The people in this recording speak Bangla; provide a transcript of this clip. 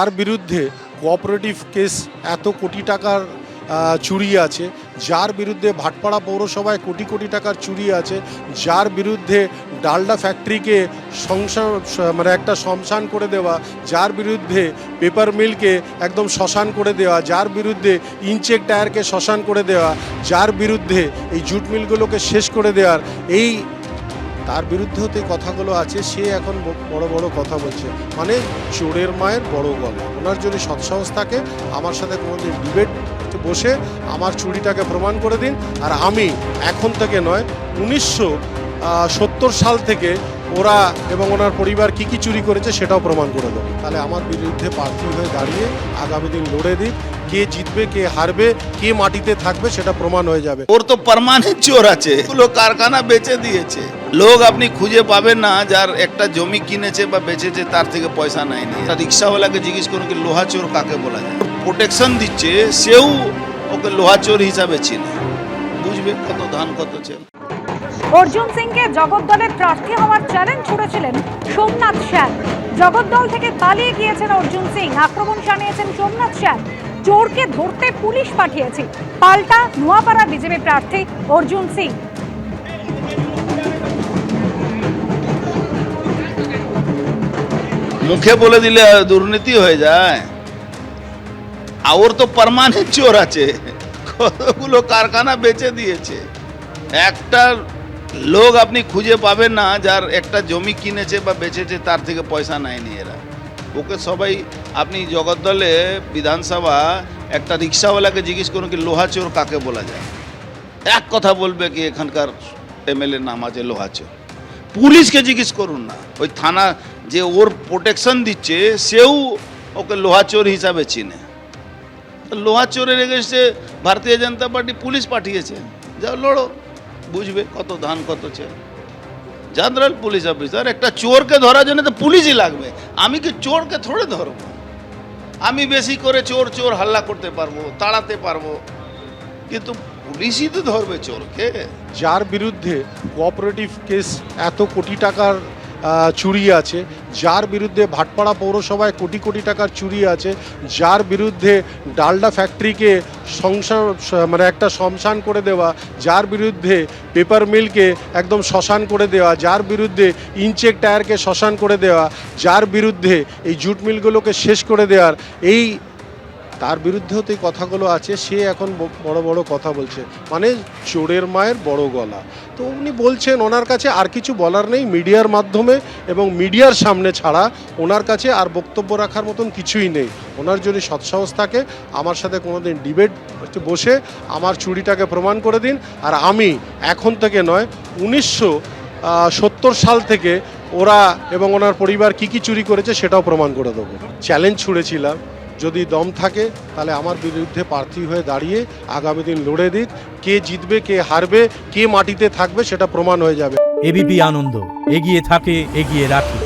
তার বিরুদ্ধে কোঅপারেটিভ কেস এত কোটি টাকার চুরি আছে, যার বিরুদ্ধে ভাটপাড়া পৌরসভায় কোটি কোটি টাকার চুরি আছে, যার বিরুদ্ধে ডালডা ফ্যাক্টরিকে একটা শ্মশান করে দেওয়া, যার বিরুদ্ধে পেপার মিলকে একদম শ্মশান করে দেওয়া, যার বিরুদ্ধে ইনচেক টায়ারকে শ্মশান করে দেওয়া, যার বিরুদ্ধে এই জুট মিলগুলোকে শেষ করে দেওয়ার তার বিরুদ্ধেও তো এই কথাগুলো আছে। সে এখন বড় বড় কথা বলছে, মানে চোরের মায়ের বড় গলা। ওনার যদি সৎসাহস থাকে আমার সাথে কোনোদিন ডিবেট বসে আমার চুরিটাকে প্রমাণ করে দিন, আর আমি এখন থেকে নয় 1970 সাল থেকে ওরা এবং ওনার পরিবার কি কি চুরি করেছে সেটাও প্রমাণ করে দেবো। তাহলে আমার বিরুদ্ধে প্রার্থী হয়ে দাঁড়িয়ে আগামী দিন লড়ে দিন, কে জিতবে কে হারবে কে মাটিতে থাকবে সেটা প্রমাণ হয়ে যাবে। ওর তো পার্মানেন্ট চোর আছে, ওগুলো কারখানা বেচে দিয়েছে। লোক আপনি খুঁজে পাবেন না যার একটা জমি কিনেছে বা বেচেছে তার থেকে পয়সা নেয়নি। রিক্সাওয়ালাকে জিজ্ঞেস করুন কি লোহা চোর কাকে বলা যায়। প্রোটেকশন দিচ্ছে, সেও ওকে লোহা চোর হিসাবে চিনে। বুঝবে কত ধান কত চেল। অর্জুন সিংকে জগদ্দলের প্রার্থী হওয়ার চ্যালেঞ্জ ছুড়েছিলেন সোমনাথ শ্যাম। জগদ্দল থেকে পালিয়ে গিয়েছেন অর্জুন সিং। আক্রমণ জানিয়েছেন সোমনাথ শ্যাম। চোরকে ধরতে পুলিশ পাঠিয়েছে। পাল্টা নোয়াপাড়া বিজেপি প্রার্থী অর্জুন সিং। মুখে বলে দিলে দুর্নীতি হয়ে যায়। ওর তো পার্মানেন্ট চোর আছে, কতগুলো কারখানা বেচে দিয়েছে। একটা লোক আপনি খুঁজে পাবেন না যার একটা জমি কিনেছে বা বেচেছে তার থেকে পয়সা নেয়নি এরা। ওকে সবাই, আপনি জগদ্দলে বিধানসভা একটা রিক্সাওয়ালাকে জিজ্ঞেস করুন কি লোহা চোর কাকে বলা যায়, এক কথা বলবে কি এখানকার এমএলএ নাম আছে লোহা চোর। পুলিশকে জিজ্ঞেস করুন না, ওই থানা যে ওর প্রোটেকশন দিচ্ছে সেও ওকে লোহা চোর হিসাবে চিনে। লোহা চোরের এগেন্স্টে ভারতীয় জনতা পার্টি পুলিশ পাঠিয়েছে, যাও লড়ো, বুঝবে কত ধান কত চেল। জেনারেল পুলিশ অফিসার, একটা চোরকে ধরার জন্য তো পুলিশই লাগবে। আমি কি চোরকে থোড়ে ধরবো? আমি বেশি করে চোর চোর হাল্লা করতে পারবো, তাড়াতে পারবো, কিন্তু পুলিশই তো ধরবে চোরকে। যার বিরুদ্ধে কোঅপারেটিভ কেস এত কোটি টাকার চুরি আছে, যার বিরুদ্ধে ভাটপাড়া পৌরসভায় কোটি কোটি টাকার চুরি আছে, যার বিরুদ্ধে ডালডা ফ্যাক্টরিকে একটা শ্মশান করে দেওয়া, যার বিরুদ্ধে পেপার মিলকে একদম শ্মশান করে দেওয়া, যার বিরুদ্ধে ইনচেক টায়ারকে শ্মশান করে দেওয়া, যার বিরুদ্ধে এই জুট মিলগুলোকে শেষ করে দেওয়ার তার বিরুদ্ধেও তো এই কথাগুলো আছে। সে এখন বড় বড় কথা বলছে, মানে চোরের মায়ের বড় গলা। তো উনি বলছেন ওনার কাছে আর কিছু বলার নেই মিডিয়ার মাধ্যমে এবং মিডিয়ার সামনে ছাড়া ওনার কাছে আর বক্তব্য রাখার মতন কিছুই নেই। ওনার যদি সৎসাহস থাকে আমার সাথে কোনোদিন ডিবেট বসে আমার চুরিটাকে প্রমাণ করে দিন, আর আমি এখন থেকে নয় 1970 সাল থেকে ওরা এবং ওনার পরিবার কি কি চুরি করেছে সেটাও প্রমাণ করে দেবো। চ্যালেঞ্জ ছুড়েছিলাম, যদি দম থাকে তাহলে আমার বিরুদ্ধে প্রার্থী হয়ে দাঁড়িয়ে আগামী দিন লড়ে দিক, কে জিতবে কে হারবে কে মাটিতে থাকবে সেটা প্রমাণ হয়ে যাবে। এবিপি আনন্দ, এগিয়ে থাকে এগিয়ে রাখে।